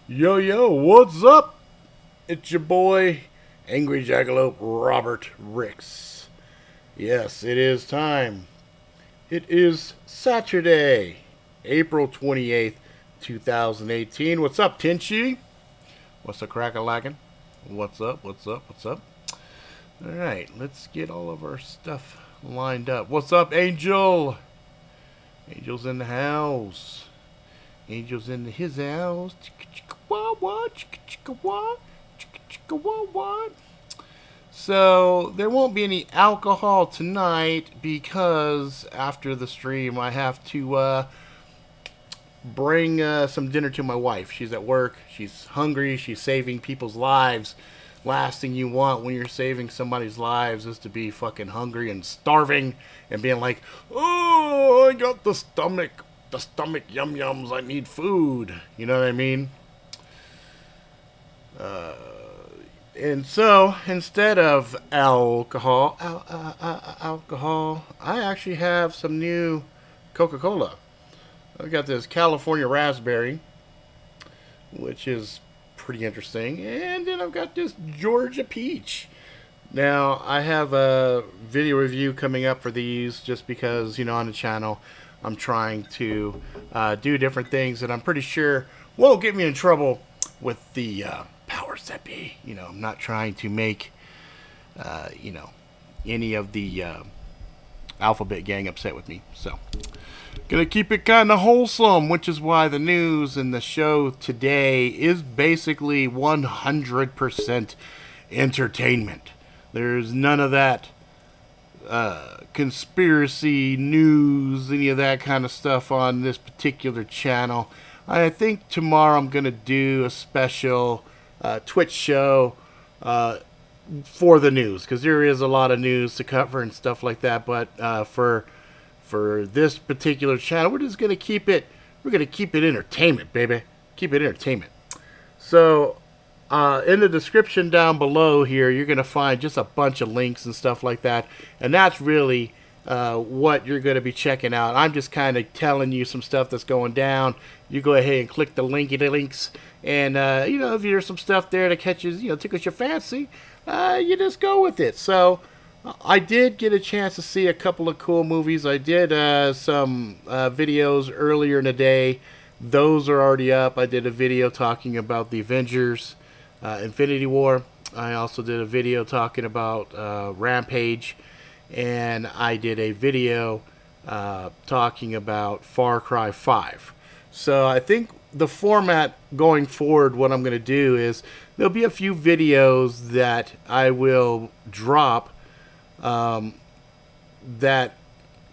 Yo, yo, what's up? It's your boy, Angry Jackalope Robert Ricks. Yes, it is time. It is Saturday, April 28th, 2018. What's up, Tinchy? What's the crack-a-lackin'? What's up, what's up, what's up? Alright, let's get all of our stuff lined up. What's up, Angel? Angel's in the house. Angel's in his house. So there won't be any alcohol tonight because after the stream I have to bring some dinner to my wife. She's at work. She's hungry. She's saving people's lives. Last thing you want when you're saving somebody's lives is to be fucking hungry and starving and being like, oh, I got the stomach yum yums. I need food. You know what I mean? And so instead of alcohol, I actually have some new Coca-Cola. I've got this California raspberry, which is pretty interesting, and then I've got this Georgia peach. Now I have a video review coming up for these just because, you know, on the channel I'm trying to do different things that I'm pretty sure won't get me in trouble with the powers that be. You know, I'm not trying to make you know, any of the alphabet gang upset with me, so gonna keep it kind of wholesome, which is why the news and the show today is basically 100% entertainment. There's none of that conspiracy news, any of that kind of stuff on this particular channel. I think tomorrow I'm gonna do a special Twitch show for the news, because there is a lot of news to cover and stuff like that. But for this particular channel, we're just gonna keep it. We're gonna keep it entertainment, baby. Keep it entertainment. So in the description down below here, you're gonna find just a bunch of links and stuff like that, and that's really what you're gonna be checking out. I'm just kind of telling you some stuff that's going down. You go ahead and click the links, and you know, if there's some stuff there that catches, you know, tickles your fancy, you just go with it. So I did get a chance to see a couple of cool movies. I did some videos earlier in the day. Those are already up. I did a video talking about the Avengers Infinity War. I also did a video talking about Rampage, and I did a video talking about Far Cry 5. So I think the format going forward, what I'm going to do is there'll be a few videos that I will drop that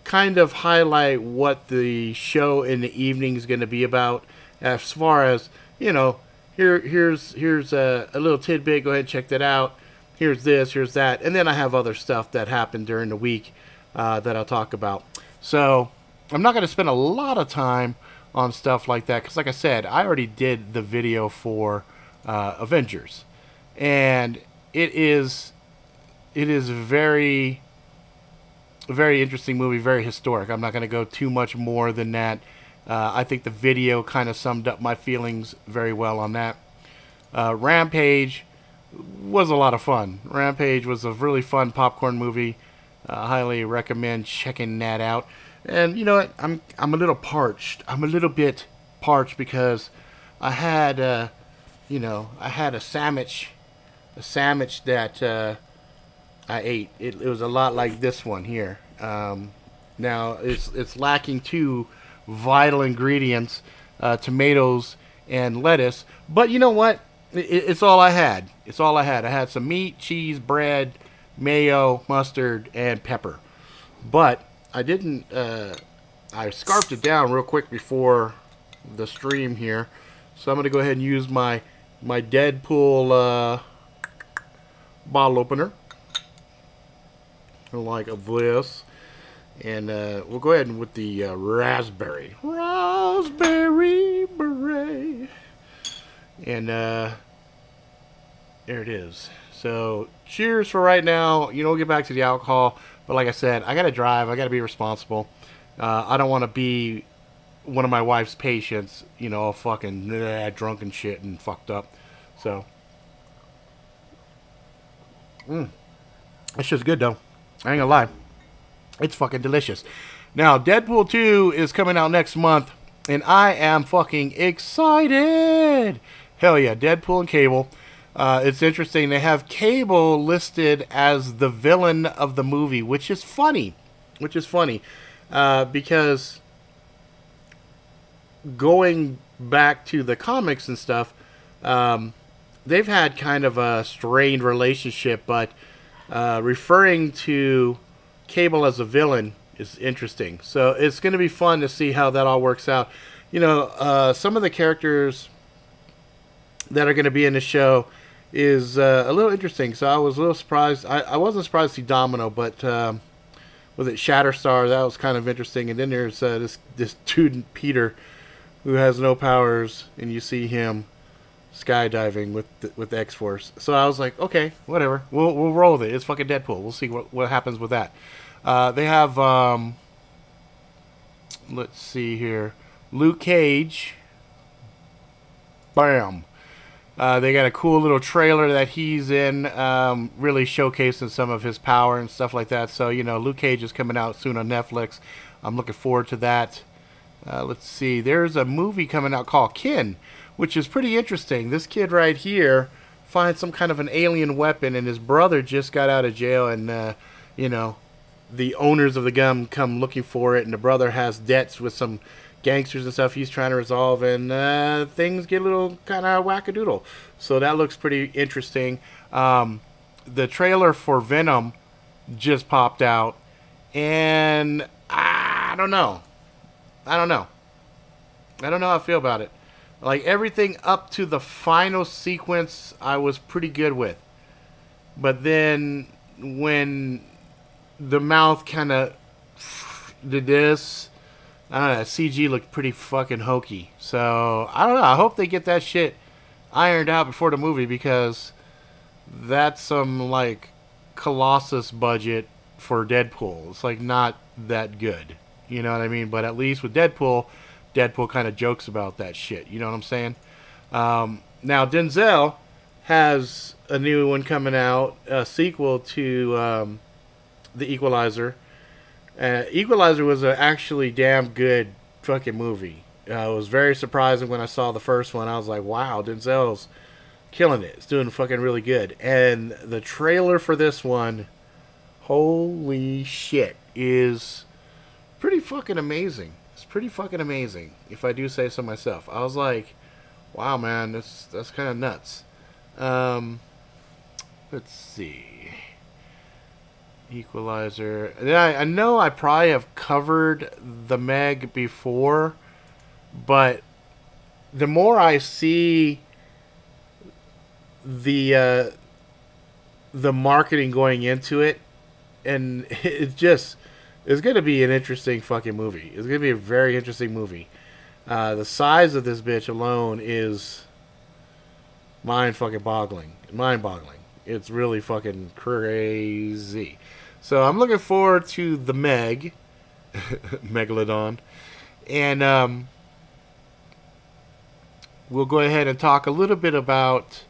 kind of highlight what the show in the evening is going to be about. As far as, you know, here's a little tidbit. Go ahead and check that out. Here's this, here's that, and then I have other stuff that happened during the week that I'll talk about. So I'm not going to spend a lot of time on stuff like that, because like I said, I already did the video for Avengers, and it is a very interesting movie, very historic. I'm not going to go too much more than that. I think the video kind of summed up my feelings very well on that. Rampage was a lot of fun. Rampage was a really fun popcorn movie. Highly recommend checking that out. And you know what? I'm a little parched. I'm a little bit parched because I had you know, I had a sandwich that I ate. It was a lot like this one here. Now it's lacking two vital ingredients, tomatoes and lettuce. But you know what? It's all I had. It's all I had. I had some meat, cheese, bread, mayo, mustard, and pepper. But I didn't, I scarfed it down real quick before the stream here. So I'm going to go ahead and use my Deadpool bottle opener. Like this. And we'll go ahead and with the raspberry. Raspberry beret. And there it is. So cheers for right now. You know, we'll get back to the alcohol. But like I said, I got to drive. I got to be responsible. I don't want to be one of my wife's patients, you know, all fucking drunk and shit and fucked up. So, it's just good though. I ain't gonna lie. It's fucking delicious. Now, Deadpool 2 is coming out next month, and I am fucking excited. Hell yeah, Deadpool and Cable. It's interesting. They have Cable listed as the villain of the movie, which is funny. Because going back to the comics and stuff, they've had kind of a strained relationship, but referring to Cable as a villain is interesting. So it's going to be fun to see how that all works out. You know, some of the characters that are going to be in the show is a little interesting. So I was a little surprised. I wasn't surprised to see Domino, but was it Shatterstar? That was kind of interesting. And then there's this student Peter, who has no powers, and you see him skydiving with X-Force. So I was like, okay, whatever. We'll roll with it. It's fucking Deadpool. We'll see what happens with that. They have let's see here, Luke Cage. Bam. They got a cool little trailer that he's in, really showcasing some of his power and stuff like that. So, you know, Luke Cage is coming out soon on Netflix. I'm looking forward to that. Let's see. There's a movie coming out called Kin, which is pretty interesting. This kid right here finds some kind of an alien weapon, and his brother just got out of jail, and, you know, the owners of the gun come looking for it, and the brother has debts with some gangsters and stuff he's trying to resolve, and things get a little kind of wackadoodle. So that looks pretty interesting. The trailer for Venom just popped out, and I don't know how I feel about it. Like, everything up to the final sequence I was pretty good with, but then when the mouth kind of did this, I don't know, CG looked pretty fucking hokey. So, I don't know. I hope they get that shit ironed out before the movie, because that's some, like, Colossus budget for Deadpool. It's, like, not that good. You know what I mean? But at least with Deadpool kind of jokes about that shit. You know what I'm saying? Now, Denzel has a new one coming out, a sequel to The Equalizer. Equalizer was a actually damn good fucking movie. It was very surprising when I saw the first one. I was like, wow, Denzel's killing it. It's doing fucking really good. And the trailer for this one, holy shit, is pretty fucking amazing. It's pretty fucking amazing, if I do say so myself. I was like, wow, man, that's kind of nuts. Let's see. Equalizer. I know I probably have covered the Meg before, but the more I see the marketing going into it, and it's going to be an interesting fucking movie. It's going to be a very interesting movie. The size of this bitch alone is mind-boggling. It's really fucking crazy. So I'm looking forward to the Meg, Megalodon, and we'll go ahead and talk a little bit about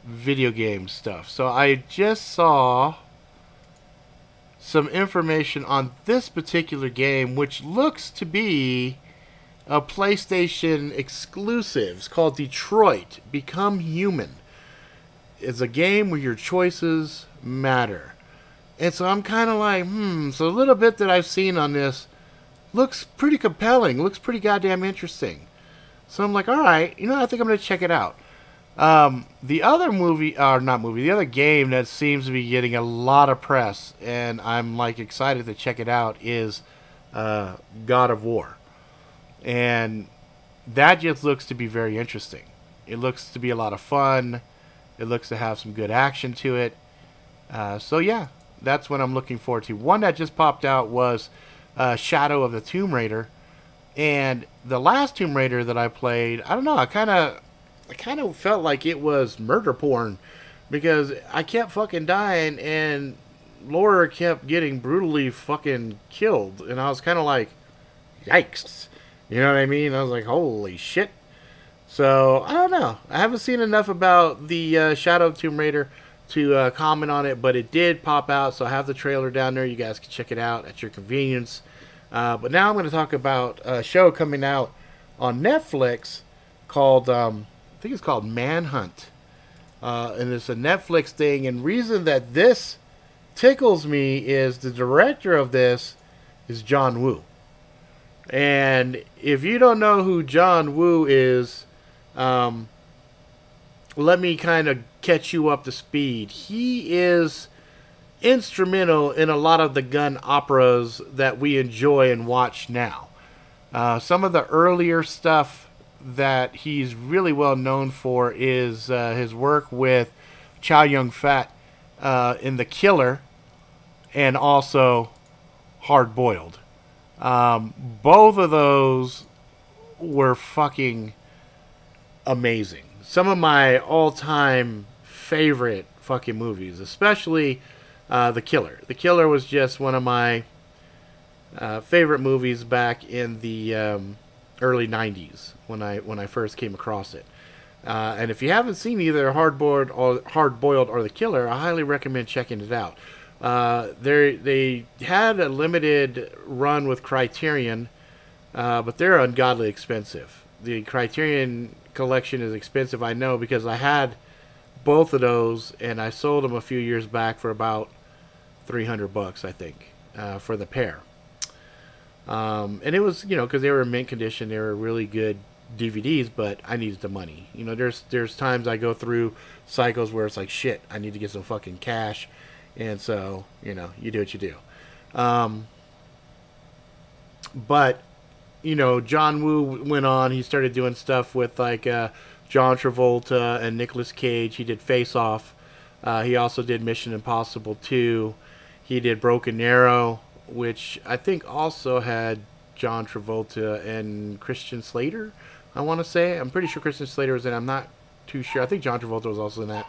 video game stuff. So I just saw some information on this particular game, which looks to be a PlayStation exclusive. It's called Detroit Become Human. It's a game where your choices matter. And so I'm kind of like, so a little bit that I've seen on this looks pretty compelling, looks pretty goddamn interesting. So I'm like, alright, you know, I think I'm going to check it out. The other the other game that seems to be getting a lot of press, and I'm like excited to check it out, is God of War. And that just looks to be very interesting. It looks to be a lot of fun. It looks to have some good action to it. So yeah, that's what I'm looking forward to. One that just popped out was Shadow of the Tomb Raider. And the last Tomb Raider that I played, I don't know, I kind of felt like it was murder porn, because I kept fucking dying and Laura kept getting brutally fucking killed. And I was kind of like, Yikes. You know what I mean? I was like, holy shit. So, I don't know. I haven't seen enough about the Shadow of Tomb Raider to comment on it, but it did pop out, so I have the trailer down there. You guys can check it out at your convenience. But now I'm going to talk about a show coming out on Netflix called, I think it's called Manhunt. And it's a Netflix thing, and reason that this tickles me is the director of this is John Woo. And if you don't know who John Woo is, let me kind of catch you up to speed. He is instrumental in a lot of the gun operas that we enjoy and watch now. Some of the earlier stuff that he's really well known for is his work with Chow Yun-fat in The Killer and also Hard Boiled. Both of those were fucking amazing. Some of my all-time favorite fucking movies, especially The Killer. The Killer was just one of my favorite movies back in the early 90s when I first came across it. And if you haven't seen either Hard Boiled or The Killer, I highly recommend checking it out. They had a limited run with Criterion, but they're ungodly expensive. The Criterion collection is expensive, I know, because I had both of those and I sold them a few years back for about $300, I think, for the pair. And it was, because they were in mint condition, they were really good DVDs, but I needed the money. There's times I go through cycles where it's like, shit, I need to get some fucking cash. And so, you do what you do. But, John Woo went on. He started doing stuff with, like, John Travolta and Nicolas Cage. He did Face Off. He also did Mission Impossible 2. He did Broken Arrow, which I think also had John Travolta and Christian Slater, I want to say. I'm pretty sure Christian Slater was in it. I'm not too sure. I think John Travolta was also in that.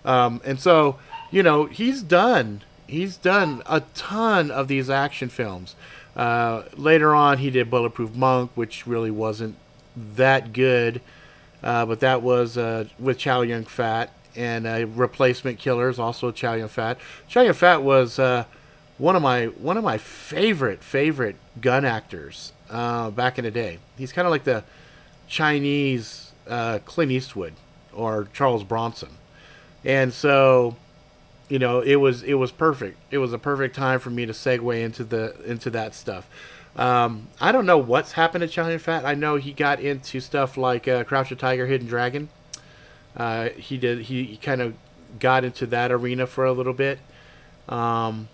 And so, he's done a ton of these action films. Later on, he did Bulletproof Monk, which really wasn't that good. But that was with Chow Yun-fat. And Replacement Killers, also Chow Yun-fat. Chow Yun-fat was one of my favorite gun actors back in the day. He's kind of like the Chinese Clint Eastwood or Charles Bronson. And so, it was perfect. It was a perfect time for me to segue into that stuff. I don't know what's happened to Chow Yun-fat. I know he got into stuff like Crouch the Tiger, Hidden Dragon. He kind of got into that arena for a little bit. And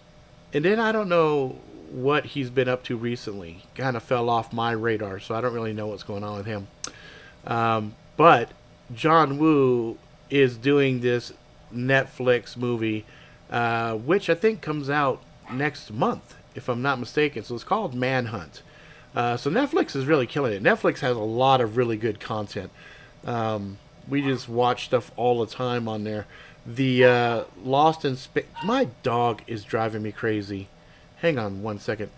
then I don't know what he's been up to recently. Kind of fell off my radar, so I don't really know what's going on with him. But John Woo is doing this Netflix movie, which I think comes out next month, if I'm not mistaken. So it's called Manhunt. So Netflix is really killing it. Netflix has a lot of really good content. We just watch stuff all the time on there. The Lost in Space. My dog is driving me crazy. Hang on one second.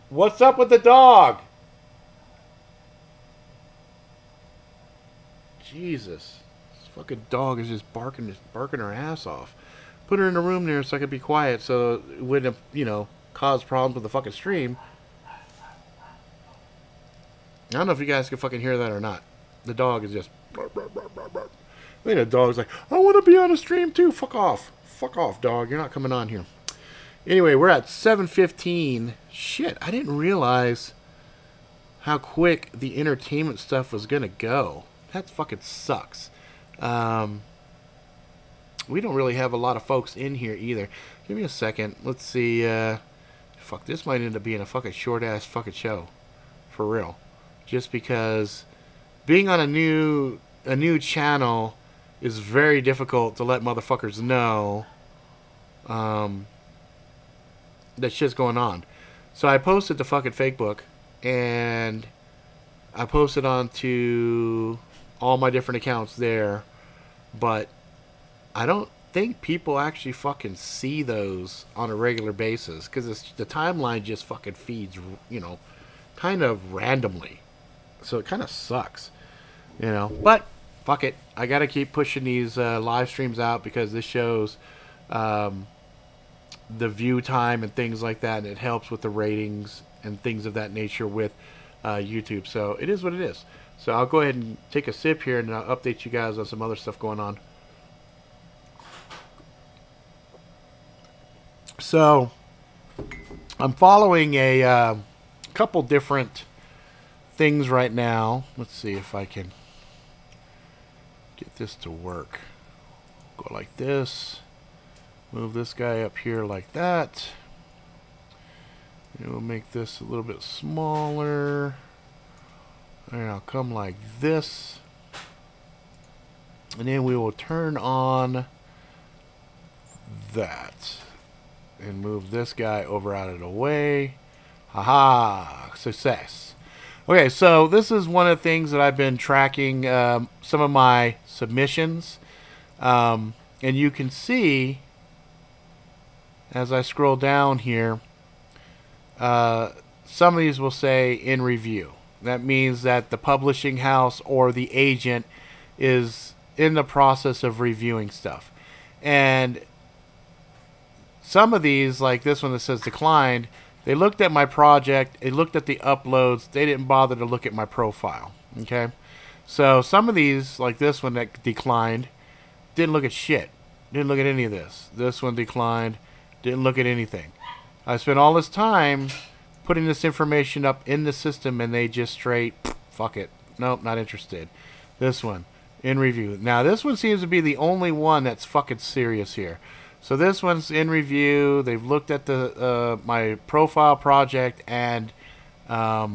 What's up with the dog? Jesus. This fucking dog is just barking her ass off. Put her in a room there so I could be quiet so it wouldn't, cause problems with the fucking stream. I don't know if you guys can fucking hear that or not. The dog is just... The dog's like, I want to be on a stream too. Fuck off. Fuck off, dog. You're not coming on here. Anyway, we're at 7:15. Shit, I didn't realize how quick the entertainment stuff was going to go. That fucking sucks. We don't really have a lot of folks in here either. Give me a second. Let's see. Fuck, this might end up being a fucking short-ass fucking show. For real. Just because being on a new channel is very difficult to let motherfuckers know that shit's going on. So I posted the fucking fake book, and I posted onto all my different accounts there, but I don't think people actually fucking see those on a regular basis, because the timeline just fucking feeds, kind of randomly. So it kind of sucks, you know. But fuck it, I gotta keep pushing these live streams out because this shows the view time and things like that, and it helps with the ratings and things of that nature with YouTube. So it is what it is. So I'll go ahead and take a sip here, and I'll update you guys on some other stuff going on. So I'm following a couple different things right now. Let's see if I can get this to work. Go like this. Move this guy up here like that. And we'll make this a little bit smaller. And I'll come like this. And then we will turn on that. And move this guy over out of the way. Haha! Success. Okay, so this is one of the things that I've been tracking some of my submissions. And you can see as I scroll down here, some of these will say in review. That means that the publishing house or the agent is in the process of reviewing stuff. And some of these, like this one that says declined, they looked at my project, they looked at the uploads, they didn't bother to look at my profile. Okay? So some of these, like this one that declined, didn't look at shit. Didn't look at any of this. This one declined, didn't look at anything. I spent all this time putting this information up in the system, and they just straight, fuck it. Nope, not interested. This one, in review. Now, this one seems to be the only one that's fucking serious here. So this one's in review. They've looked at the my profile project and my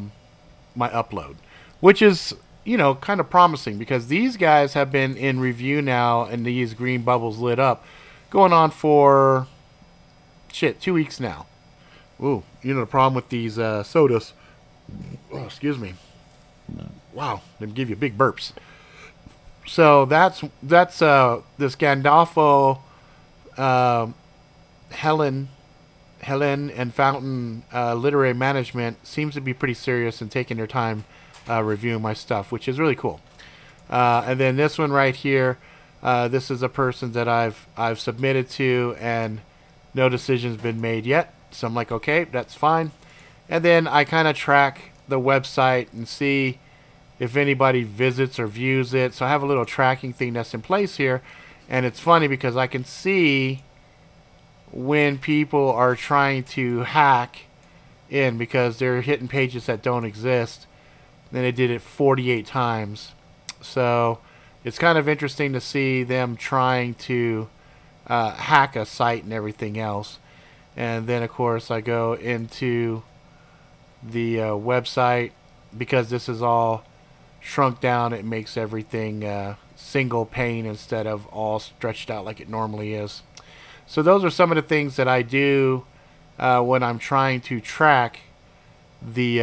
upload, which is, you know, kind of promising because these guys have been in review now, and these green bubbles lit up, going on for, shit, 2 weeks now. Ooh, you know the problem with these sodas. Oh, excuse me. Wow, they give you big burps. So that's this Gandolfo, Helen and Fountain Literary Management seems to be pretty serious and taking their time reviewing my stuff, which is really cool. And then this one right here, this is a person that I've submitted to, and no decision's been made yet. So I'm like, okay, that's fine. And then I kind of track the website and see if anybody visits or views it. So I have a little tracking thing that's in place here. And it's funny because I can see when people are trying to hack in because they're hitting pages that don't exist. And they did it 48 times. So it's kind of interesting to see them trying to hack a site and everything else. And then, of course, I go into the website. Because this is all shrunk down, it makes everything single pane instead of all stretched out like it normally is. So those are some of the things that I do when I'm trying to track the,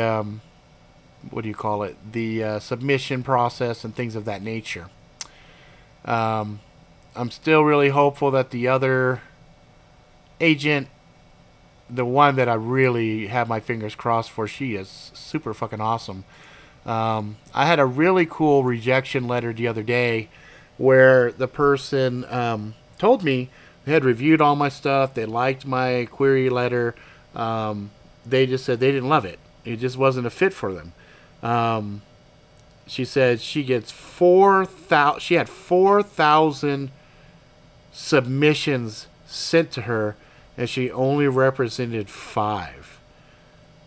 what do you call it, the submission process and things of that nature. I'm still really hopeful that the other agent, the one that I really have my fingers crossed for, she is super fucking awesome. I had a really cool rejection letter the other day where the person told me they had reviewed all my stuff, they liked my query letter, they just said they didn't love it. It just wasn't a fit for them. She said she gets 4,000, she had 4,000 submissions sent to her, and she only represented 5.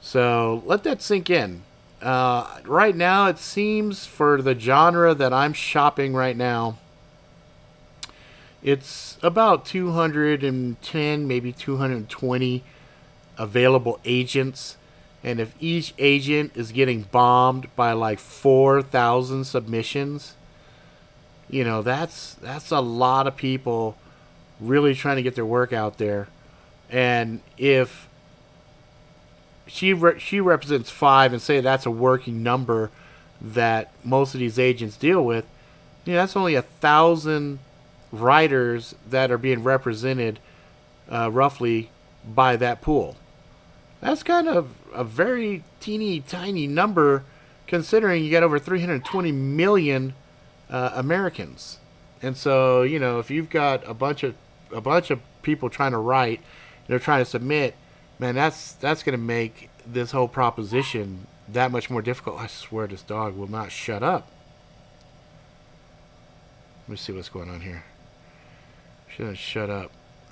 So let that sink in. Right now, it seems for the genre that I'm shopping right now, it's about 210, maybe 220 available agents. And if each agent is getting bombed by like 4,000 submissions, you know, that's a lot of people really trying to get their work out there. And if she represents 5, and say that's a working number that most of these agents deal with, you know, that's only 1,000 writers that are being represented roughly by that pool. That's kind of a very teeny tiny number, considering you got over 320 million Americans. And so, you know, if you've got a bunch of people trying to write, they're trying to submit, man, that's going to make this whole proposition that much more difficult. I swear this dog will not shut up. Let me see what's going on here. She doesn't shut up.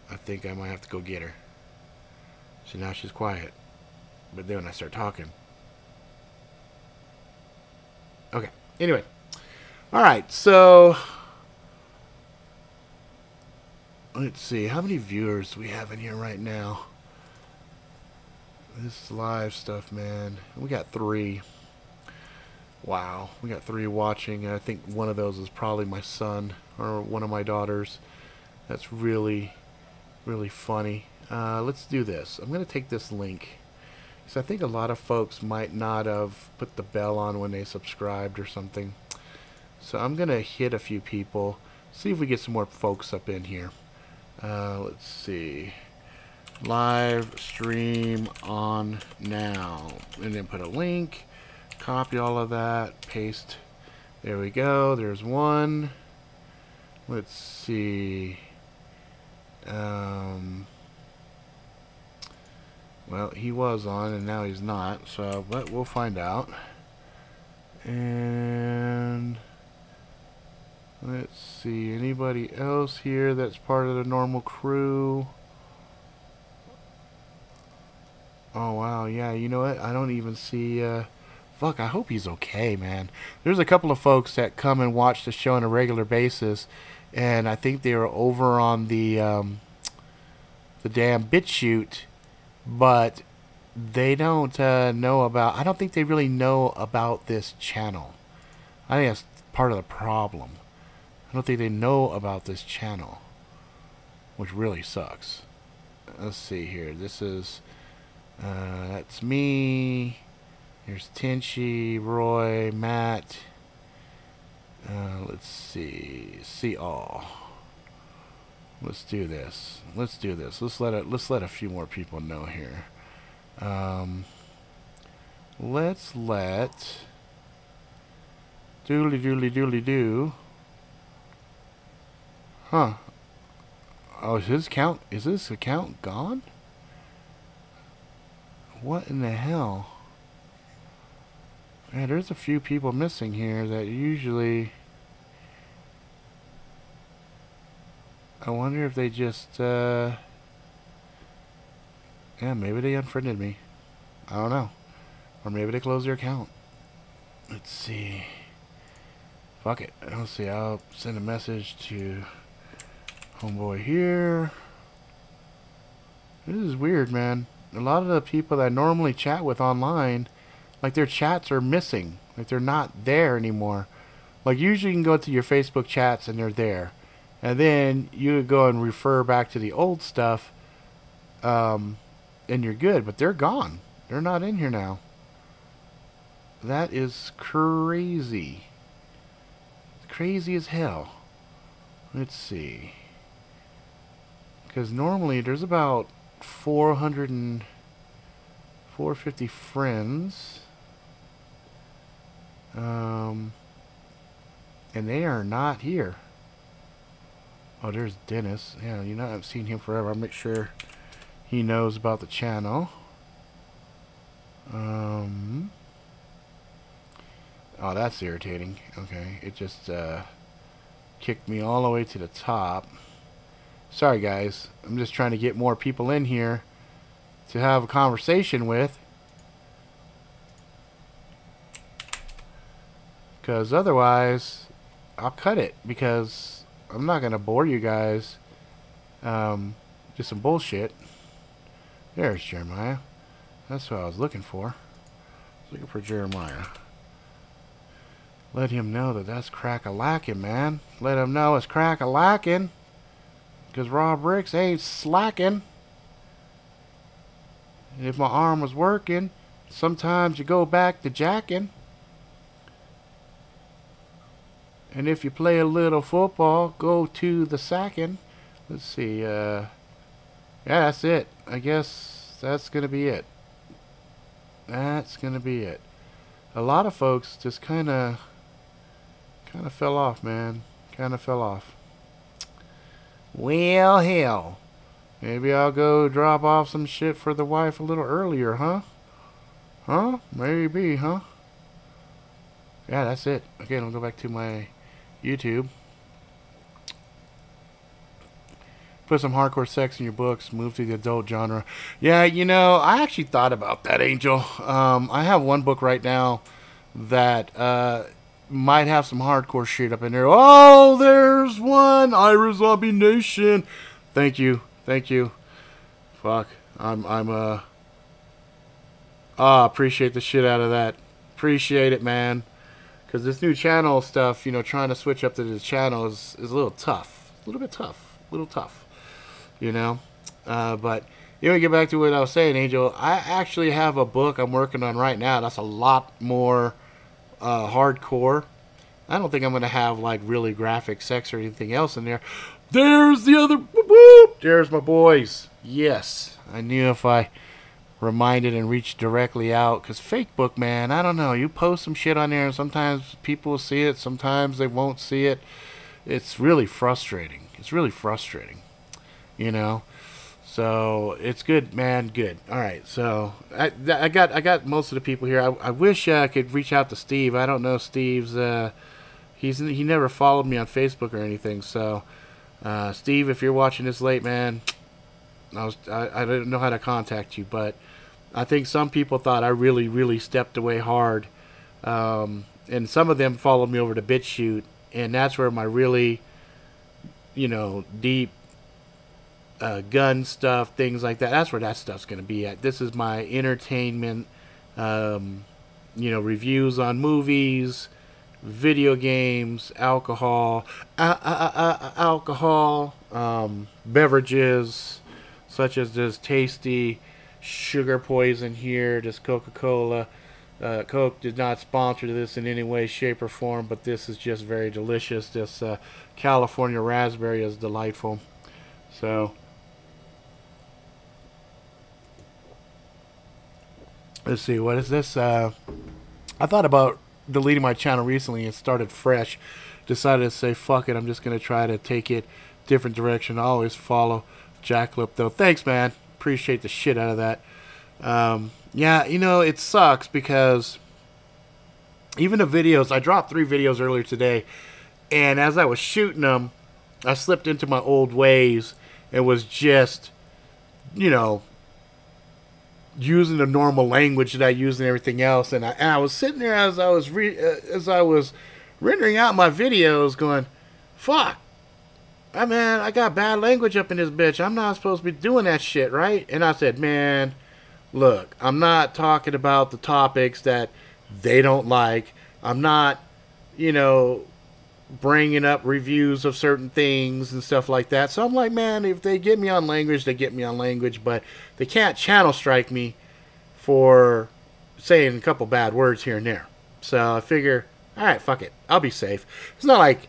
I think I might have to go get her. So now she's quiet. But then when I start talking. Okay. Anyway. Alright, so let's see. How many viewers do we have in here right now? This live stuff, man. We got 3. Wow. We got 3 watching. I think one of those is probably my son or one of my daughters. That's really, really funny. Let's do this. I'm going to take this link. Because I think a lot of folks might not have put the bell on when they subscribed or something. So I'm going to hit a few people. See if we get some more folks up in here. Let's see. Live stream on now. And then put a link. Copy all of that. Paste. There we go. There's one. Let's see. Well, he was on and now he's not. So, but we'll find out. And let's see. Anybody else here that's part of the normal crew? Oh, wow. Yeah, you know what? I don't even see... fuck, I hope he's okay, man. There's a couple of folks that come and watch the show on a regular basis, and I think they were over on the damn BitChute, but they don't know about... I don't think they really know about this channel. I think that's part of the problem. I don't think they know about this channel, which really sucks. Let's see here. This is... that's me. Here's Tenchi, Roy, Matt. Let's see. See all. Let's do this. Let's do this. Let's let a few more people know here. Let's let doodly do. Huh. Oh, is this account gone? What in the hell? Man, there's a few people missing here that usually... I wonder if they just, yeah, maybe they unfriended me. I don't know. Or maybe they closed their account. Let's see. Fuck it. Let's see. I'll send a message to homeboy here. This is weird, man. A lot of the people that I normally chat with online, like their chats are missing. Like they're not there anymore. Like usually you can go to your Facebook chats and they're there. And then you go and refer back to the old stuff, and you're good. But they're gone. They're not in here now. That is crazy. Crazy as hell. Let's see. Because normally there's about 450 friends. And they are not here. Oh, there's Dennis. Yeah, you know, I've seen him forever. I'll make sure he knows about the channel. Oh, that's irritating. Okay, it just kicked me all the way to the top. Sorry, guys. I'm just trying to get more people in here to have a conversation with. Because otherwise, I'll cut it. Because I'm not going to bore you guys. Just some bullshit. There's Jeremiah. That's what I was looking for. I was looking for Jeremiah. Let him know that that's crack-a-lackin', man. Let him know it's crack-a-lackin'. Because raw bricks ain't slacking. If my arm was working, sometimes you go back to jacking. And if you play a little football, go to the sacking. Let's see. Yeah, that's it. I guess that's going to be it. That's gonna be it. A lot of folks just kind of fell off, man. Kind of fell off. Well, hell. Maybe I'll go drop off some shit for the wife a little earlier, huh? Huh? Maybe, huh? Yeah, that's it. Okay, I'll go back to my YouTube. Put some hardcore sex in your books. Move to the adult genre. Yeah, you know, I actually thought about that, Angel. I have one book right now that might have some hardcore shit up in there. Oh, there's one. Ira Zombie Nation. Thank you. Thank you. Fuck. Appreciate the shit out of that. Appreciate it, man. Because this new channel stuff, you know, trying to switch up to the channel is a little tough. A little bit tough. A little tough. You know? But, you know, get back to what I was saying, Angel. I actually have a book I'm working on right now that's a lot more hardcore. I don't think I'm going to have, like, really graphic sex or anything else in there. There's the other... Whoop, whoop, there's my boys. Yes. I knew if I reminded and reached directly out, because fake book, man, I don't know, you post some shit on there and sometimes people will see it, sometimes they won't see it. It's really frustrating. It's really frustrating, you know. So it's good, man. Good. All right, so I got most of the people here. I wish I could reach out to Steve. I don't know Steve's he never followed me on Facebook or anything. So Steve, if you're watching this late, man, I didn't know how to contact you, but I think some people thought I really stepped away hard, and some of them followed me over to BitChute, and that's where my really, you know, deep gun stuff, things like that. That's where that stuff's gonna be at. This is my entertainment, you know, reviews on movies, video games, alcohol, beverages, such as this tasty sugar poison here, this Coca-Cola. Coke did not sponsor this in any way, shape, or form, but this is just very delicious. This California raspberry is delightful. So, let's see, what is this? I thought about deleting my channel recently and started fresh. Decided to say, fuck it, I'm just going to try to take it different direction. I always follow Jacklip, though. Thanks, man. Appreciate the shit out of that. Yeah, you know, it sucks because even the videos, I dropped 3 videos earlier today, and as I was shooting them, I slipped into my old ways and was just, you know, using the normal language that I use and everything else. And I was sitting there as I was rendering out my videos going, fuck. Man, I got bad language up in this bitch. I'm not supposed to be doing that shit, right? And I said, man, look, I'm not talking about the topics that they don't like. I'm not, you know, bringing up reviews of certain things and stuff like that. So I'm like, man, if they get me on language, they get me on language. But they can't channel strike me for saying a couple bad words here and there. So I figure, all right, fuck it. I'll be safe. It's not like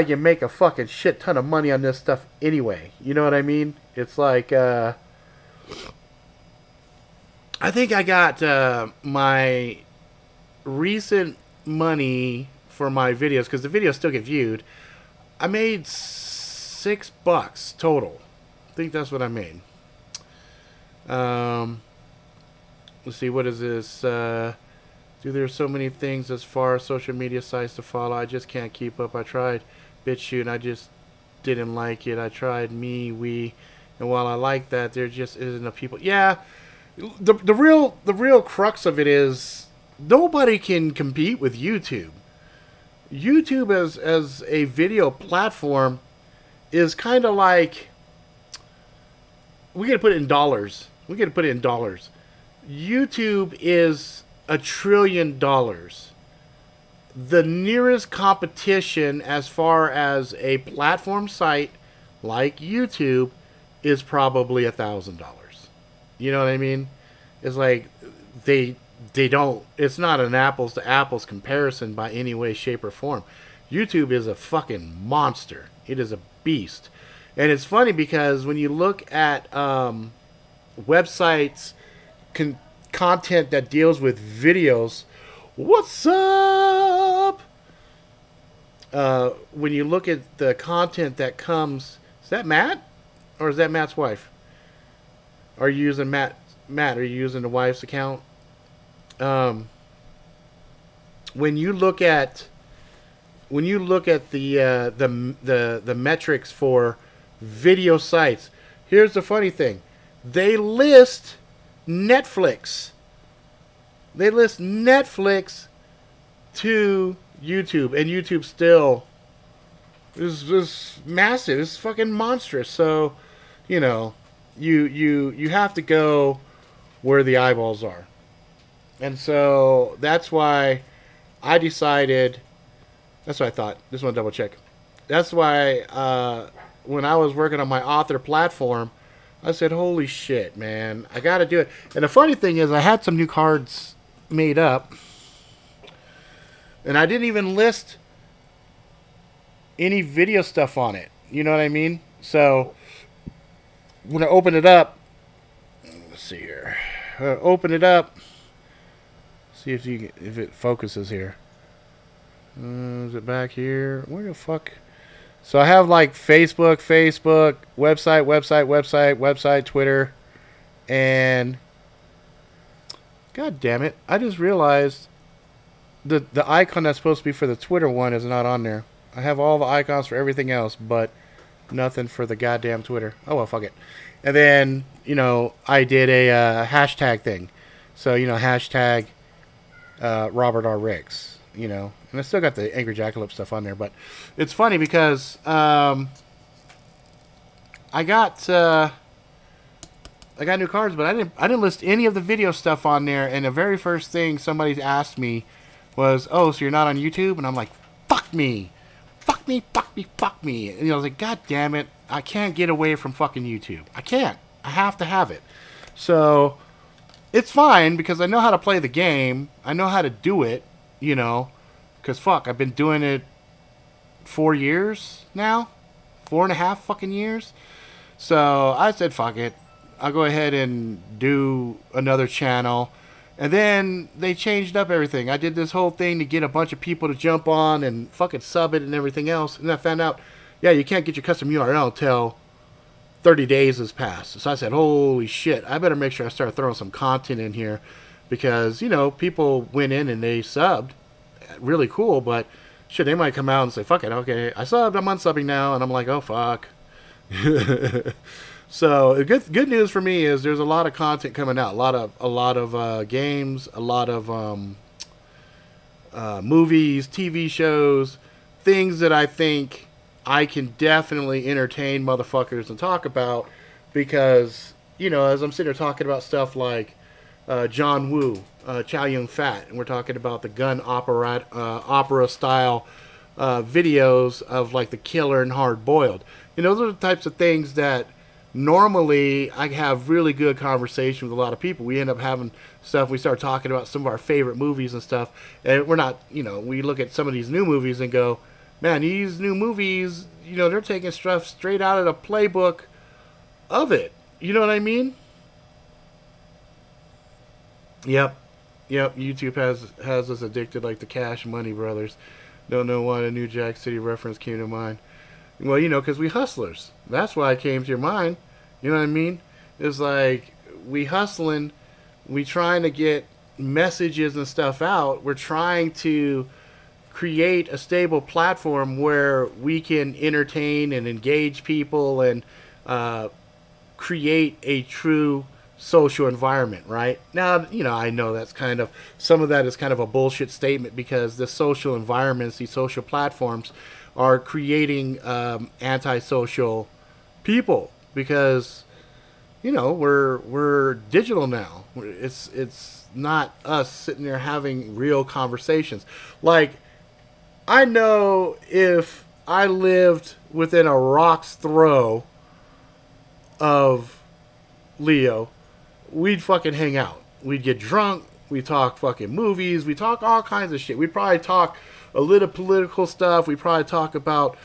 you make a fucking shit ton of money on this stuff anyway. You know what I mean? It's like, I think I got my recent money for my videos, because the videos still get viewed. I made $6 total. I think that's what I made. Let's see, what is this? Dude, there's so many things as far as social media sites to follow. I just can't keep up. I tried BitChute and I just didn't like it. I tried we, and while I like that, there just isn't enough people. Yeah, the real crux of it is nobody can compete with YouTube. YouTube as a video platform is kind of like, we gotta put it in dollars. YouTube is $1 trillion. The nearest competition as far as a platform site like YouTube is probably $1,000. You know what I mean? It's like they don't, it's not an apples to apples comparison by any way, shape, or form. YouTube is a fucking monster. It is a beast. And it's funny because when you look at websites content that deals with videos, what's up? When you look at the content that comes, is that Matt? Or is that Matt's wife? Are you using Matt, are you using the wife's account? When you look at the metrics for video sites, here's the funny thing. They list Netflix. They list Netflix to YouTube, and YouTube still is massive. It's fucking monstrous. So, you know, you have to go where the eyeballs are. And so that's why I decided, that's what I thought. Just want to double check. That's why when I was working on my author platform, I said, holy shit, man, I got to do it. And the funny thing is, I had some new cards made up, and I didn't even list any video stuff on it. You know what I mean? So when I open it up, let's see here. Open it up. See if it focuses here. Is it back here? Where the fuck? So I have like Facebook, website, Twitter, and god damn it, I just realized the icon that's supposed to be for the Twitter one is not on there. I have all the icons for everything else, but nothing for the goddamn Twitter. Oh well, fuck it. And then, you know, I did a hashtag thing. So, you know, hashtag Robert R. Ricks, you know. And I still got the Angry Jackalope stuff on there, but it's funny because I got new cards, but I didn't list any of the video stuff on there. And the very first thing somebody asked me was, "Oh, so you're not on YouTube?" And I'm like, "Fuck me, fuck me, fuck me, fuck me." And, you know, I was like, "God damn it, I can't get away from fucking YouTube. I can't. I have to have it." So it's fine because I know how to play the game. I know how to do it, you know. Because, fuck, I've been doing it 4 years now. 4.5 fucking years. So I said, fuck it. I'll go ahead and do another channel. And then they changed up everything. I did this whole thing to get a bunch of people to jump on and fucking sub it and everything else. And I found out, yeah, you can't get your custom URL until 30 days has passed. So I said, holy shit, I better make sure I start throwing some content in here. Because, you know, people went in and they subbed. Really cool, but shit, they might come out and say, fuck it, okay, I subbed, I'm unsubbing now, and I'm like, oh fuck. So good news for me is there's a lot of content coming out, a lot of games, a lot of movies, TV shows, things that I think I can definitely entertain motherfuckers and talk about, because, you know, as I'm sitting here talking about stuff like John Woo, Chow Yun Fat, and we're talking about the gun opera style videos of like The Killer and Hard Boiled. You know, those are the types of things that normally I have really good conversation with a lot of people. We end up having stuff, we start talking about some of our favorite movies and stuff, and we're not, you know, we look at some of these new movies and go, man, these new movies, you know, they're taking stuff straight out of the playbook of it. You know what I mean? Yep, YouTube has us addicted like the Cash Money Brothers. Don't know why a New Jack City reference came to mind. Well, you know, because we hustlers. That's why it came to your mind. You know what I mean? It's like, we hustling, we trying to get messages and stuff out. We're trying to create a stable platform where we can entertain and engage people and create a true social environment, right? Now, you know, I know that's kind of, some of that is kind of a bullshit statement, because the social environments, these social platforms are creating antisocial people, because, you know, we're digital now. It's not us sitting there having real conversations. Like, I know if I lived within a rock's throw of Leo, we'd fucking hang out. We'd get drunk. We'd talk fucking movies. We'd talk all kinds of shit. We'd probably talk a little political stuff. We'd probably talk about,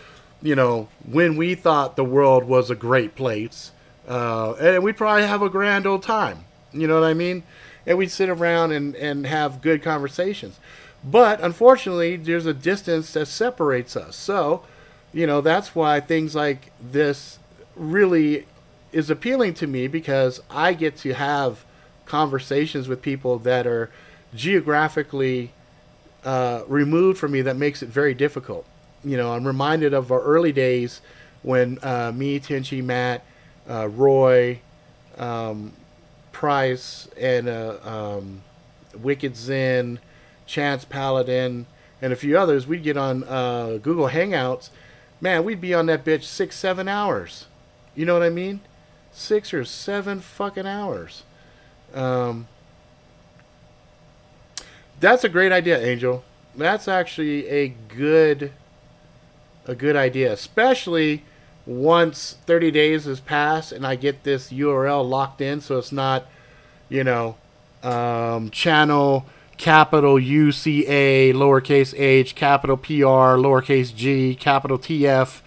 you know, when we thought the world was a great place. And we'd probably have a grand old time. You know what I mean? and we'd sit around and have good conversations. But unfortunately, there's a distance that separates us. So, that's why things like this really is appealing to me, because I get to have conversations with people that are geographically removed from me. That makes it very difficult. I'm reminded of our early days when me, Tenchi, Matt, Roy, Price, and Wicked Zen, Chance Paladin, and a few others, we'd get on Google Hangouts. Man, we'd be on that bitch 6-7 hours. You know what I mean? 6 or 7 fucking hours. That's a great idea, Angel. That's actually a good idea, especially once 30 days has passed and I get this URL locked in, so it's not, channel capital UCA lowercase h capital PR lowercase g capital TF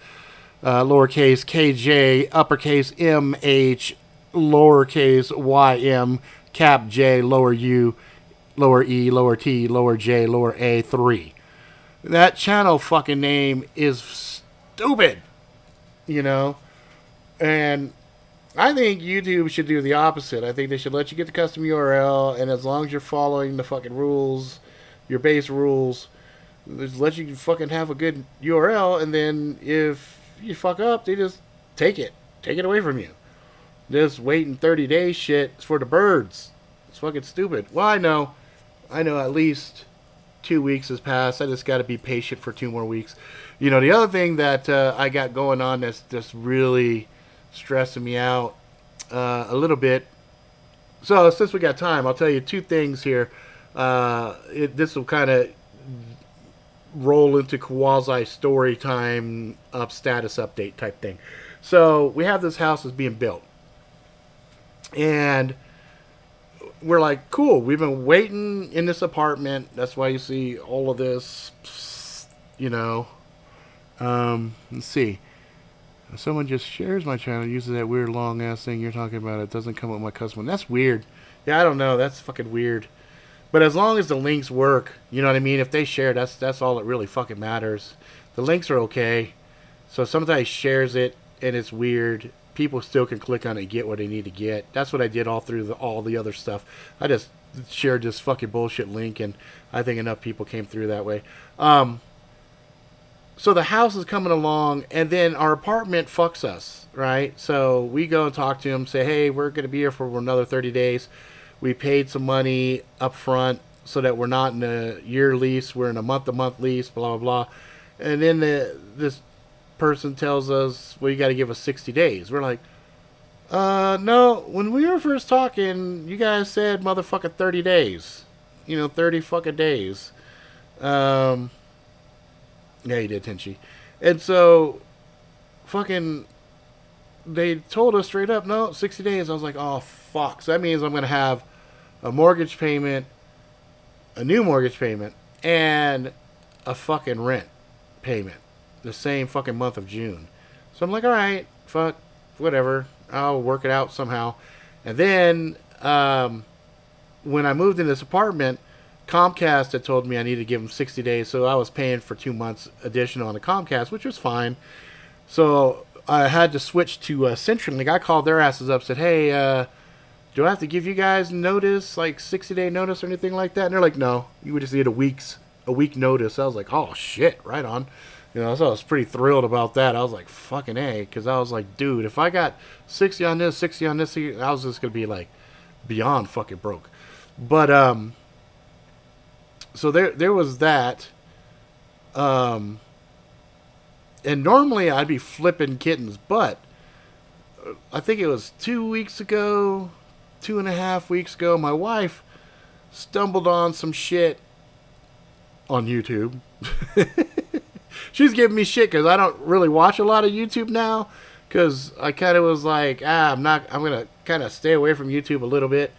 lowercase KJ uppercase MH lowercase YM cap J lower U lower E lower T lower J lower A 3. That channel fucking name is stupid, and I think YouTube should do the opposite. I think they should let you get the custom URL, and as long as you're following the fucking rules, your base rules, just let you fucking have a good URL, and then if you fuck up, they just take it away from you. This waiting 30 days shit is for the birds. It's fucking stupid. Well, I know at least 2 weeks has passed. I just got to be patient for 2 more weeks. The other thing that I got going on that's just really stressing me out a little bit. So since we got time, I'll tell you 2 things here. This will kind of roll into quasi story time up status update type thing. So we have this house that's being built, and we're like, cool, we've been waiting in this apartment. That's why you see all of this, let's see. Someone just shares my channel, uses that weird long ass thing you're talking about. It doesn't come up with my custom one. That's weird. Yeah, I don't know. That's fucking weird. But as long as the links work, you know what I mean? If they share, that's all that really fucking matters. The links are okay. So if somebody shares it and it's weird, people still can click on it and get what they need to get. That's what I did all through all the other stuff. I just shared this fucking bullshit link, and I think enough people came through that way. So the house is coming along, and then our apartment fucks us, right? So we go and talk to them, say, hey, we're going to be here for another 30 days. We paid some money up front so that we're not in a year lease. We're in a month-to-month lease, blah, blah, blah. And then this person tells us, well, you got to give us 60 days. We're like, no, when we were first talking, you guys said motherfucking 30 days. 30 fucking days. Yeah, you did, Tenchi. And so, fucking, they told us straight up, no, 60 days. I was like, oh, fuck. So that means I'm going to have a mortgage payment, a new mortgage payment, and a fucking rent payment the same fucking month of June. So I'm like, all right, fuck, whatever. I'll work it out somehow. And then, when I moved in this apartment, Comcast had told me I needed to give them 60 days, so I was paying for 2 months additional on the Comcast, which was fine. So I had to switch to CenturyLink. I called their asses up, said, hey, do I have to give you guys notice, like 60-day notice or anything like that? And they're like, no, you would just need a week notice. I was like, oh, shit, right on. So I was pretty thrilled about that. I was like, fucking A, because I was like, dude, if I got 60 on this, 60 on this, I was just going to be like beyond fucking broke. But, so there was that. And normally I'd be flipping kittens, but I think it was 2 weeks ago, 2.5 weeks ago, my wife stumbled on some shit on YouTube. She's giving me shit because I don't really watch a lot of YouTube now, because I kind of was like, I'm going to kind of stay away from YouTube a little bit.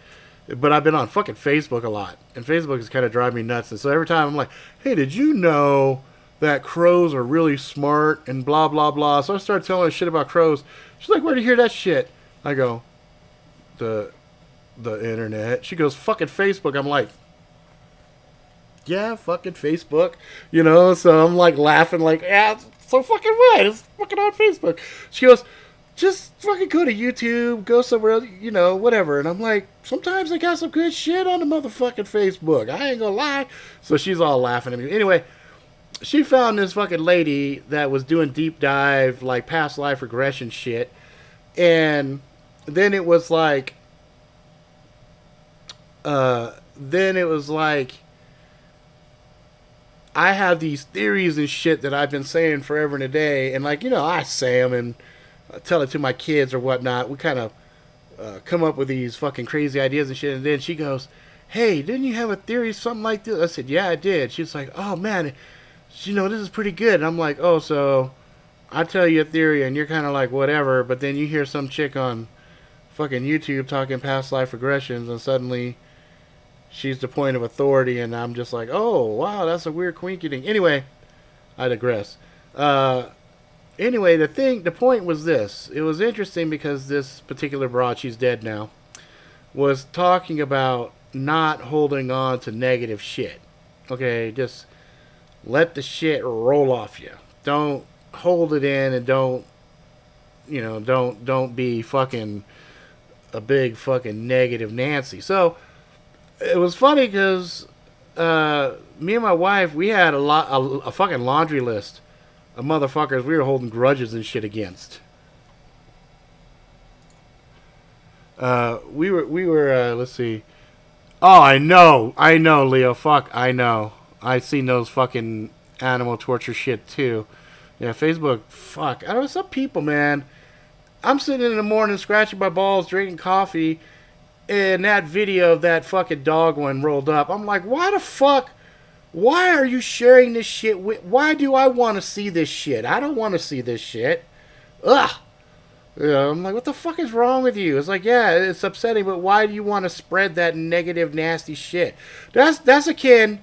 But I've been on fucking Facebook a lot, and Facebook is kind of driving me nuts. And so every time I'm like, hey, did you know that crows are really smart and blah, blah, blah. So I started telling her shit about crows. She's like, where'd you hear that shit? I go, the The internet. She goes, fucking Facebook. I'm like, yeah, fucking Facebook. You know, so I'm like laughing, like, yeah, so fucking what? It's fucking on Facebook. She goes, just fucking go to YouTube, go somewhere else, you know, whatever. And I'm like, sometimes they got some good shit on the motherfucking Facebook. I ain't gonna lie. So she's all laughing at me. Anyway, she found this fucking lady that was doing deep dive, like past life regression shit. And then it was like, I have these theories and shit that I've been saying forever and a day. And like, you know, I say them and tell it to my kids or whatnot. We kind of come up with these fucking crazy ideas and shit. And then she goes, hey, didn't you have a theory, something like this? I said, yeah, I did. She's like, oh, man, you know, this is pretty good. And I'm like, oh, so I tell you a theory and you're kind of like, whatever. But then you hear some chick on fucking YouTube talking past life regressions and suddenly she's the point of authority. And I'm just like, oh, wow, that's a weird quinky thing. Anyway, I digress. Anyway, the point was this. It was interesting because this particular broad, she's dead now, was talking about not holding on to negative shit. Okay, just let the shit roll off you. Don't hold it in and don't be fucking a big fucking negative Nancy. So it was funny because me and my wife, we had a fucking laundry list of motherfuckers we were holding grudges and shit against. We were let's see. Oh, I know, Leo. Fuck, I know. I seen those fucking animal torture shit too. Yeah, Facebook. Fuck. I don't know, some people, man. I'm sitting in the morning scratching my balls, drinking coffee, and that video of that fucking dog one rolled up. I'm like, why the fuck? Why are you sharing this shit? Why do I want to see this shit? I don't want to see this shit. Ugh. You know, I'm like, what the fuck is wrong with you? It's like, yeah, it's upsetting, but why do you want to spread that negative, nasty shit? That's akin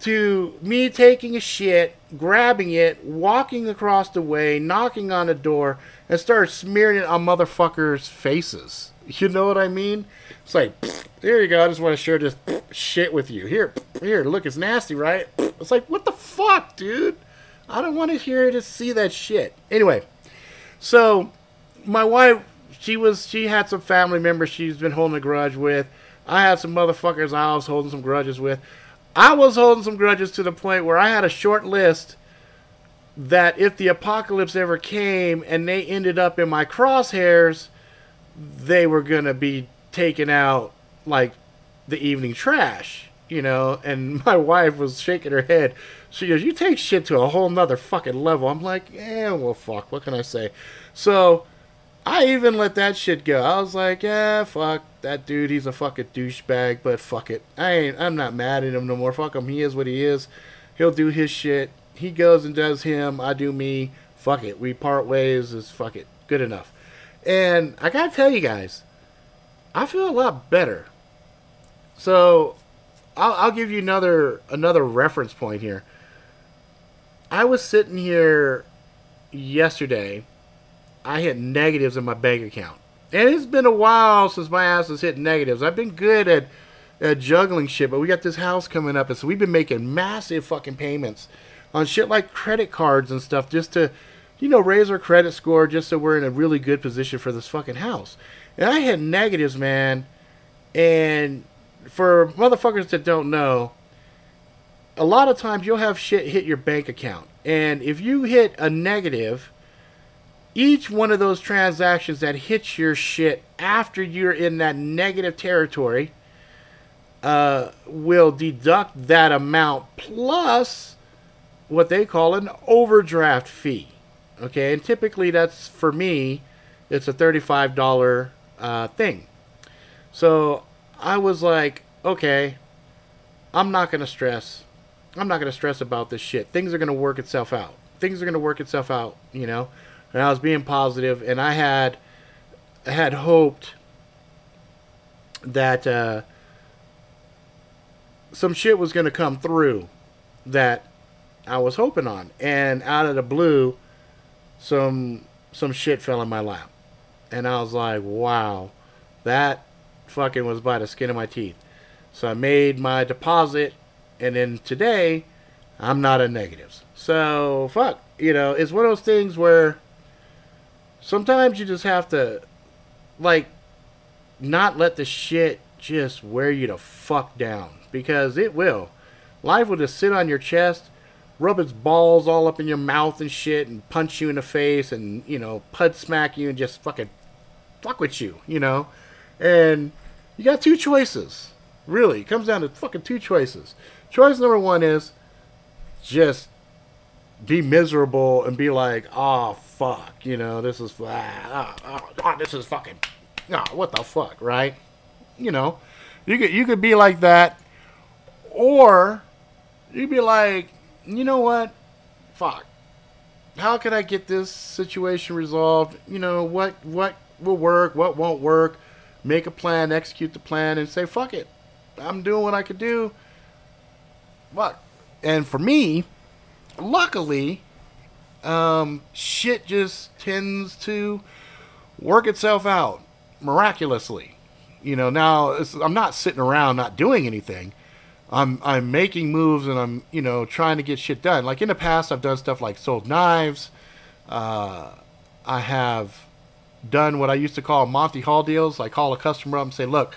to me taking a shit, grabbing it, walking across the way, knocking on the door, and start smearing it on motherfuckers' faces. You know what I mean? It's like, there you go. I just want to share this shit with you. Here, look, it's nasty, right? It's like, what the fuck, dude? I don't want to hear to see that shit. Anyway, so my wife, she had some family members she's been holding a grudge with. I had some motherfuckers I was holding some grudges with. I was holding some grudges to the point where I had a short list that if the apocalypse ever came and they ended up in my crosshairs, they were going to be taken out like the evening trash, you know. And my wife was shaking her head. She goes, you take shit to a whole nother fucking level. I'm like, yeah, well, fuck, what can I say? So I even let that shit go. I was like, yeah, fuck that dude. He's a fucking douchebag, but fuck it. I'm not mad at him no more. Fuck him. He is what he is. He'll do his shit. He goes and does him. I do me. Fuck it. We part ways. Is fuck it. Good enough. And I gotta tell you guys, I feel a lot better. So I'll give you another reference point here. I was sitting here yesterday. I hit negatives in my bank account. And it's been a while since my ass has hit negatives. I've been good at juggling shit, but we got this house coming up, and so we've been making massive fucking payments on shit like credit cards and stuff just to, you know, raise our credit score just so we're in a really good position for this fucking house. And I hit negatives, man. And for motherfuckers that don't know, a lot of times you'll have shit hit your bank account. And if you hit a negative, each one of those transactions that hits your shit after you're in that negative territory will deduct that amount plus what they call an overdraft fee. Okay, and typically that's, for me, it's a $35 thing. So I was like, okay, I'm not going to stress. I'm not going to stress about this shit. Things are going to work itself out. Things are going to work itself out, you know. And I was being positive, and I had hoped that some shit was going to come through that I was hoping on. And out of the blue, some shit fell in my lap. And I was like, wow, that fucking was by the skin of my teeth. So I made my deposit, and then today, I'm not in negatives. So, fuck. You know, it's one of those things where sometimes you just have to, like, not let the shit just wear you the fuck down. Because it will. Life will just sit on your chest, rub its balls all up in your mouth and shit, and punch you in the face, and, you know, pud smack you and just fucking fuck with you, you know? And you got two choices. Really, it comes down to fucking two choices. Choice number one is just be miserable and be like, oh, fuck, you know, this is, this is fucking, what the fuck, right? You know, you could be like that, or you'd be like, you know what, fuck, how can I get this situation resolved? You know, what will work, what won't work, make a plan, execute the plan, and say, fuck it, I'm doing what I could do. Fuck. And for me, luckily, shit just tends to work itself out miraculously. You know, now I'm not sitting around not doing anything. I'm making moves, and I'm, you know, trying to get shit done. Like in the past, I've done stuff like sold knives. I have done what I used to call Monty Hall deals. I call a customer up and say, look,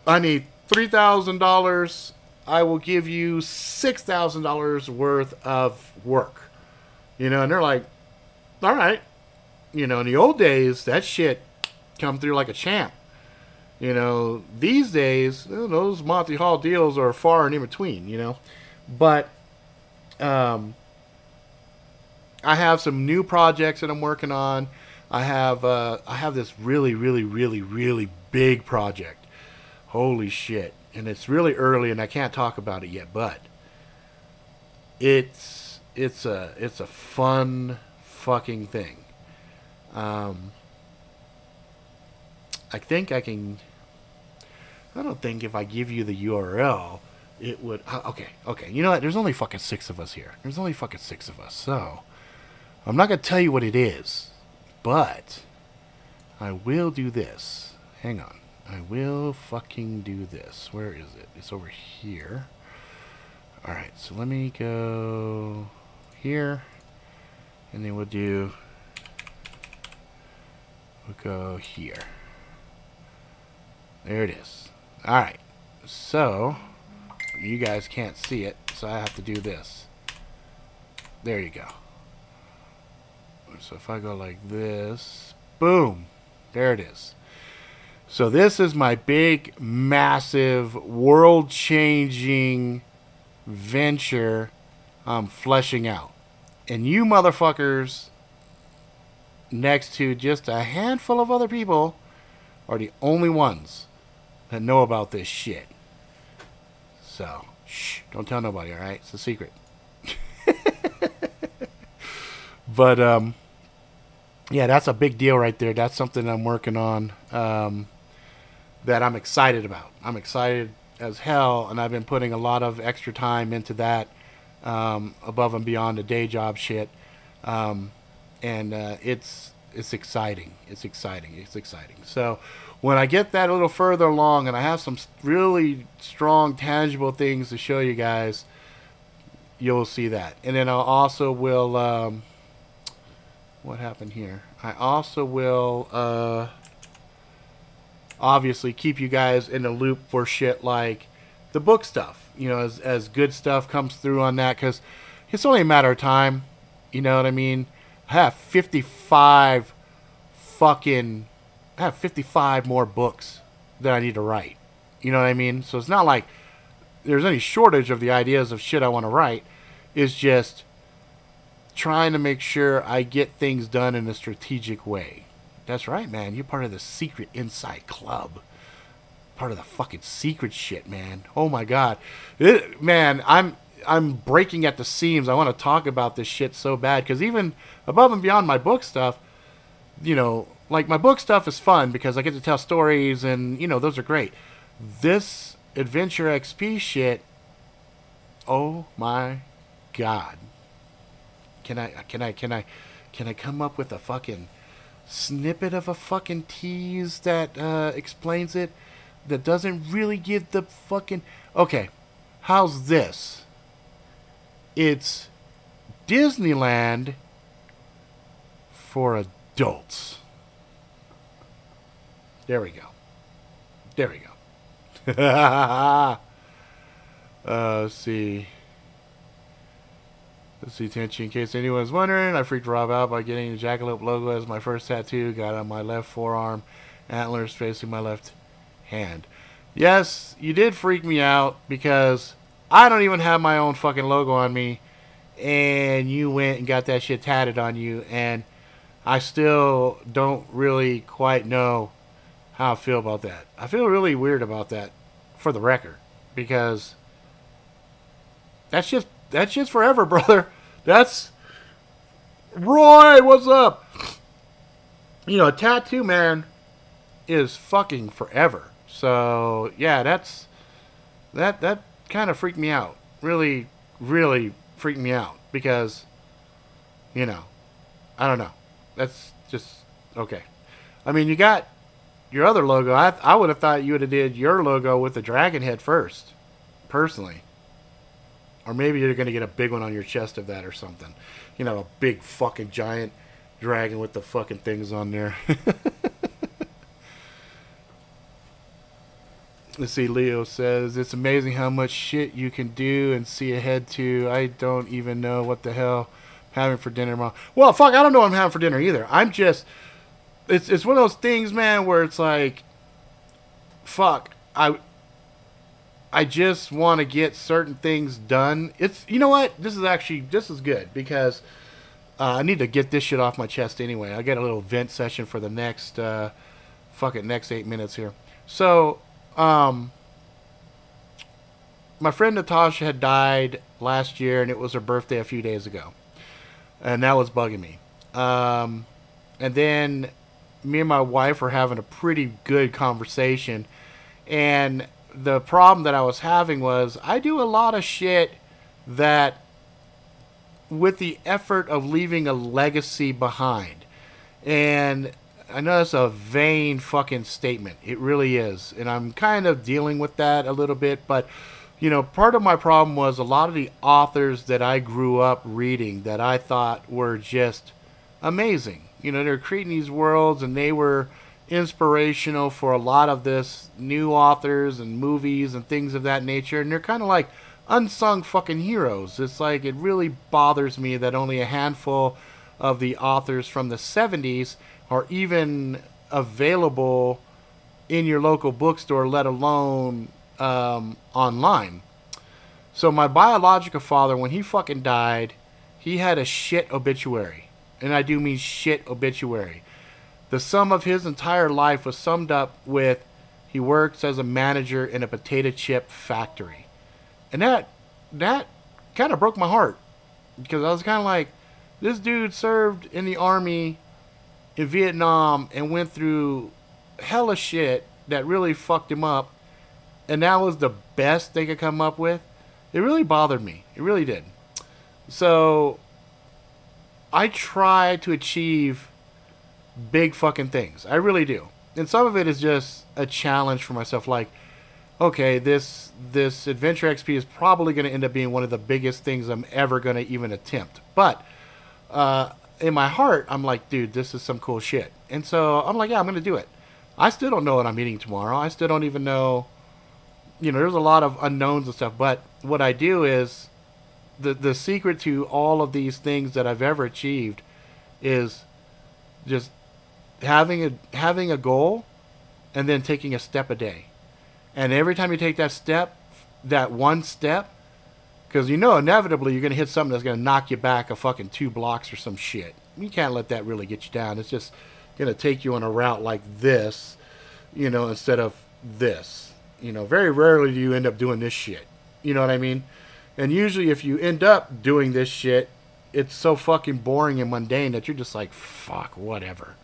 I need $3,000. I will give you $6,000 worth of work. You know, and they're like, all right. You know, in the old days, that shit come through like a champ. You know, these days, those Monty Hall deals are far and in between, you know. But I have some new projects that I'm working on. I have this really, really, really, really big project. Holy shit. And it's really early and I can't talk about it yet, but it's a fun fucking thing. I don't think if I give you the URL, it would, okay. You know what? There's only fucking 6 of us here. There's only fucking 6 of us. So, I'm not going to tell you what it is, but I will do this. Hang on. I will fucking do this. Where is it? It's over here. Alright, so let me go here. And then we'll go here. There it is. Alright. So, you guys can't see it, so I have to do this. There you go. So if I go like this, boom. There it is. So this is my big, massive, world-changing venture I'm fleshing out. And you motherfuckers, next to just a handful of other people, are the only ones that know about this shit. So, shh, don't tell nobody, alright? It's a secret. But, yeah, that's a big deal right there. That's something I'm working on. That I'm excited about. I'm excited as hell, and I've been putting a lot of extra time into that, above and beyond the day job shit, and it's exciting. It's exciting. So when I get that a little further along, and I have some really strong, tangible things to show you guys, you'll see that. And then I also will, what happened here? I also will, obviously keep you guys in the loop for shit like the book stuff, you know, as good stuff comes through on that, because it's only a matter of time, you know what I mean? I have 55 more books that I need to write, you know what I mean? So it's not like there's any shortage of the ideas of shit I want to write. It's just trying to make sure I get things done in a strategic way. That's right, man. You're part of the secret inside club. Part of the fucking secret shit, man. Oh my god. Man, I'm breaking at the seams. I want to talk about this shit so bad, because even above and beyond my book stuff, you know, like my book stuff is fun because I get to tell stories and, you know, those are great. This Adventure XP shit, oh my god. Can I come up with a fucking snippet of a fucking tease that explains it, that doesn't really give the fucking... Okay, how's this? It's Disneyland for adults. There we go. There we go. Let's see. Let's see, Tenchi, in case anyone's wondering, I freaked Rob out by getting the Jackalope logo as my first tattoo. Got on my left forearm, antlers facing my left hand. Yes, you did freak me out because I don't even have my own fucking logo on me, and you went and got that shit tatted on you, and I still don't really quite know how I feel about that. I feel really weird about that, for the record, because that's just forever, brother. That's Roy, what's up? You know, a tattoo, man, is fucking forever. So yeah, that kind of freaked me out. Really, really freaked me out because, you know, I don't know. That's just okay. I mean, you got your other logo. I would have thought you would have did your logo with the dragon head first, personally. Or maybe you're going to get a big one on your chest of that or something. You know, a big fucking giant dragon with the fucking things on there. Let's see, Leo says, it's amazing how much shit you can do and see ahead to. I don't even know what the hell I'm having for dinner tomorrow. Well, fuck, I don't know what I'm having for dinner either. I'm just... It's one of those things, man, where it's like... Fuck, I just want to get certain things done. It's, you know what? This is good because I need to get this shit off my chest anyway. I got a little vent session for the next, next 8 minutes here. So, my friend Natasha had died last year and it was her birthday a few days ago. And that was bugging me. And then me and my wife were having a pretty good conversation, and the problem that I was having was I do a lot of shit that with the effort of leaving a legacy behind. And I know that's a vain fucking statement. It really is. And I'm kind of dealing with that a little bit. But, you know, part of my problem was a lot of the authors that I grew up reading that I thought were just amazing. You know, they're creating these worlds and they were inspirational for a lot of this new authors and movies and things of that nature, and they're kind of like unsung fucking heroes. It's like, it really bothers me that only a handful of the authors from the 70s are even available in your local bookstore, let alone online. So my biological father, when he fucking died, he had a shit obituary, and I do mean shit obituary. The sum of his entire life was summed up with, he works as a manager in a potato chip factory. And that kind of broke my heart. Because I was kind of like, this dude served in the army in Vietnam and went through hella shit that really fucked him up. And that was the best they could come up with. It really bothered me. It really did. So, I try to achieve big fucking things. I really do. And some of it is just a challenge for myself. Like, okay, this Adventure XP is probably going to end up being one of the biggest things I'm ever going to even attempt. But in my heart, I'm like, dude, this is some cool shit. And so I'm like, yeah, I'm going to do it. I still don't know what I'm eating tomorrow. I still don't even know. You know, there's a lot of unknowns and stuff. But what I do is, the secret to all of these things that I've ever achieved is just having a goal and then taking a step a day. And every time you take that step, that one step, because you know inevitably you're going to hit something that's going to knock you back a fucking 2 blocks or some shit. You can't let that really get you down. It's just going to take you on a route like this, you know, instead of this. You know, very rarely do you end up doing this shit. You know what I mean? And usually if you end up doing this shit, it's so fucking boring and mundane that you're just like, fuck, whatever.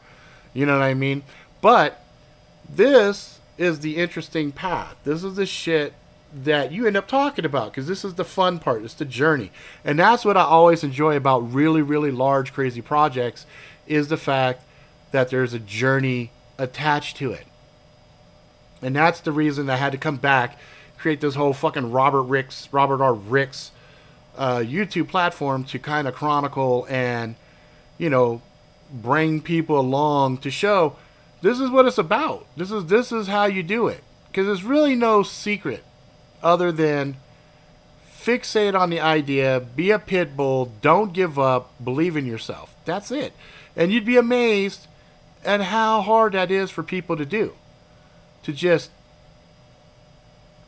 You know what I mean? But this is the interesting path. This is the shit that you end up talking about, because this is the fun part. It's the journey. And that's what I always enjoy about really, really large, crazy projects, is the fact that there's a journey attached to it. And that's the reason I had to come back, create this whole fucking Robert R. Ricks YouTube platform to kind of chronicle and, you know, bring people along to show this is what it's about. This is how you do it. Because there's really no secret other than fixate on the idea, be a pit bull, don't give up, believe in yourself. That's it. And you'd be amazed at how hard that is for people to do. To just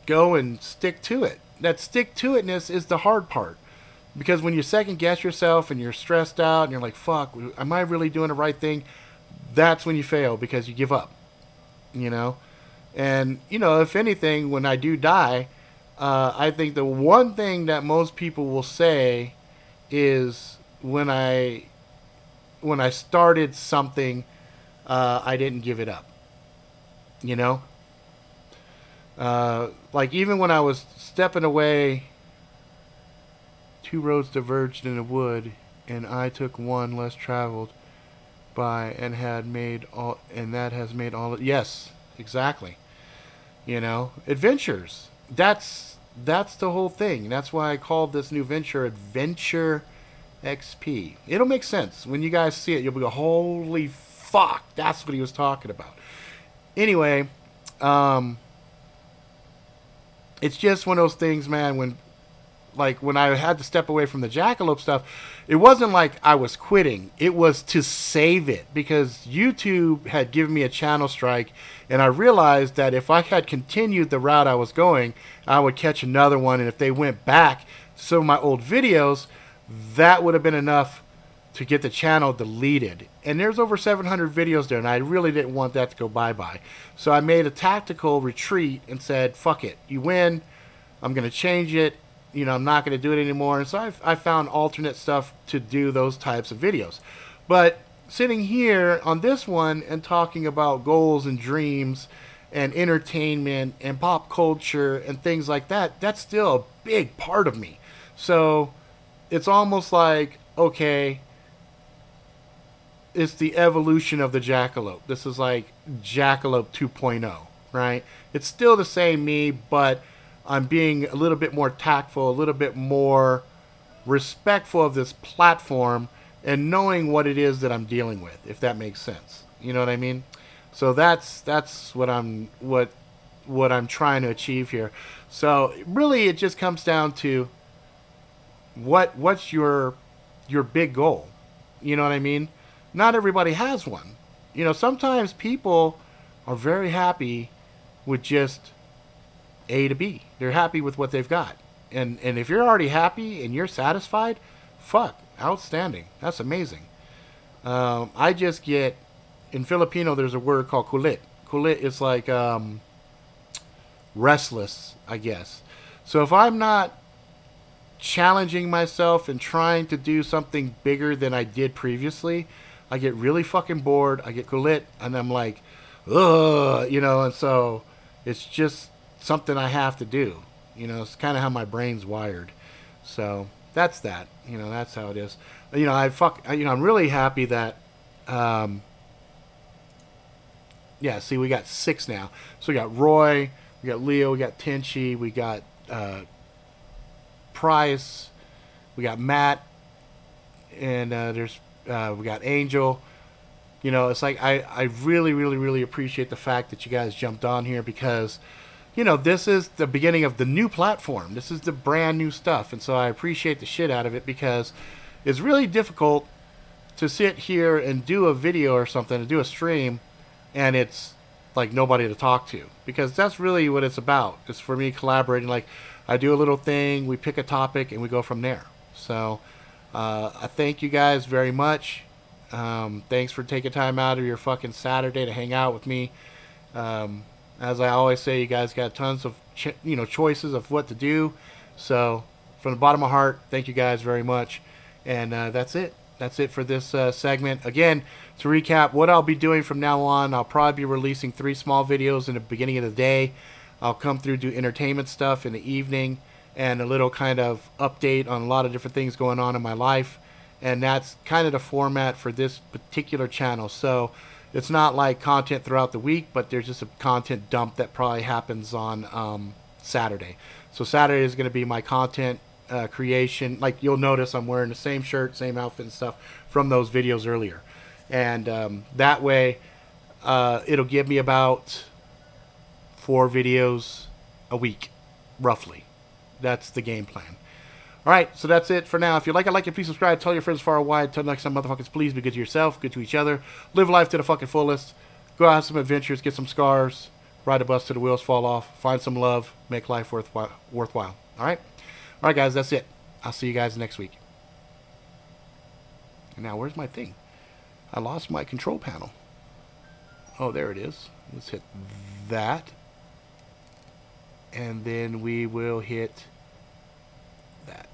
go and stick to it. That stick-to-itness is the hard part. Because when you second-guess yourself and you're stressed out and you're like, fuck, am I really doing the right thing? That's when you fail because you give up. You know? And, you know, if anything, when I do die, I think the one thing that most people will say is when I started something, I didn't give it up. You know? Like even when I was stepping away, two roads diverged in a wood, and I took one less traveled by, and that has made all. Yes, exactly. You know, adventures. That's the whole thing. That's why I called this new venture Adventure XP. It'll make sense when you guys see it. You'll be go, holy fuck, that's what he was talking about. Anyway, it's just one of those things, man, when I had to step away from the jackalope stuff, it wasn't like I was quitting. It was to save it because YouTube had given me a channel strike, and I realized that if I had continued the route I was going, I would catch another one, and if they went back to some of my old videos, that would have been enough to get the channel deleted. And there's over 700 videos there, and I really didn't want that to go bye-bye. So I made a tactical retreat and said, fuck it, you win, I'm going to change it, you know, I'm not going to do it anymore. And so I found alternate stuff to do those types of videos. But sitting here on this one and talking about goals and dreams and entertainment and pop culture and things like that, that's still a big part of me. So it's almost like, okay, it's the evolution of the jackalope. This is like Jackalope 2.0, right? It's still the same me, but I'm being a little bit more tactful, a little bit more respectful of this platform and knowing what it is that I'm dealing with, if that makes sense. You know what I mean? So that's what I'm trying to achieve here. So really it just comes down to what's your big goal? You know what I mean? Not everybody has one. You know, sometimes people are very happy with just A to B. They're happy with what they've got. And if you're already happy and you're satisfied, fuck, outstanding. That's amazing. I just get, in Filipino, there's a word called kulit. Kulit is like restless, I guess. So if I'm not challenging myself and trying to do something bigger than I did previously, I get really fucking bored. I get kulit, and I'm like, ugh, you know, and so it's just something I have to do. You know, it's kind of how my brain's wired. So that's that. You know, that's how it is. You know, I'm really happy that, yeah, see, we got 6 now. So we got Roy, we got Leo, we got Tenchi, we got Price, we got Matt, and we got Angel. You know, it's like I really, really, really appreciate the fact that you guys jumped on here because, you know, this is the beginning of the new platform. This is the brand new stuff. And so I appreciate the shit out of it because it's really difficult to sit here and do a video or something, to do a stream, and it's like nobody to talk to. Because that's really what it's about. It's for me collaborating. Like, I do a little thing, we pick a topic, and we go from there. So I thank you guys very much. Thanks for taking time out of your fucking Saturday to hang out with me. As I always say, you guys got tons of choices of what to do. So from the bottom of my heart, thank you guys very much. And that's it. That's it for this segment. Again, to recap, what I'll be doing from now on, I'll probably be releasing 3 small videos in the beginning of the day. I'll come through, do entertainment stuff in the evening, and a little kind of update on a lot of different things going on in my life. and that's kind of the format for this particular channel. So it's not like content throughout the week, but there's just a content dump that probably happens on Saturday. So Saturday is going to be my content creation. Like you'll notice I'm wearing the same shirt, same outfit and stuff from those videos earlier. And that way it'll give me about 4 videos a week, roughly. That's the game plan. Alright, so that's it for now. If you like it, please subscribe. Tell your friends far and wide. Tell next time, motherfuckers, please be good to yourself, good to each other. Live life to the fucking fullest. Go out, have some adventures, get some scars. Ride a bus till the wheels fall off. Find some love. Make life worthwhile. Alright? Alright, guys, that's it. I'll see you guys next week. Now, where's my thing? I lost my control panel. Oh, there it is. Let's hit that. And then we will hit that.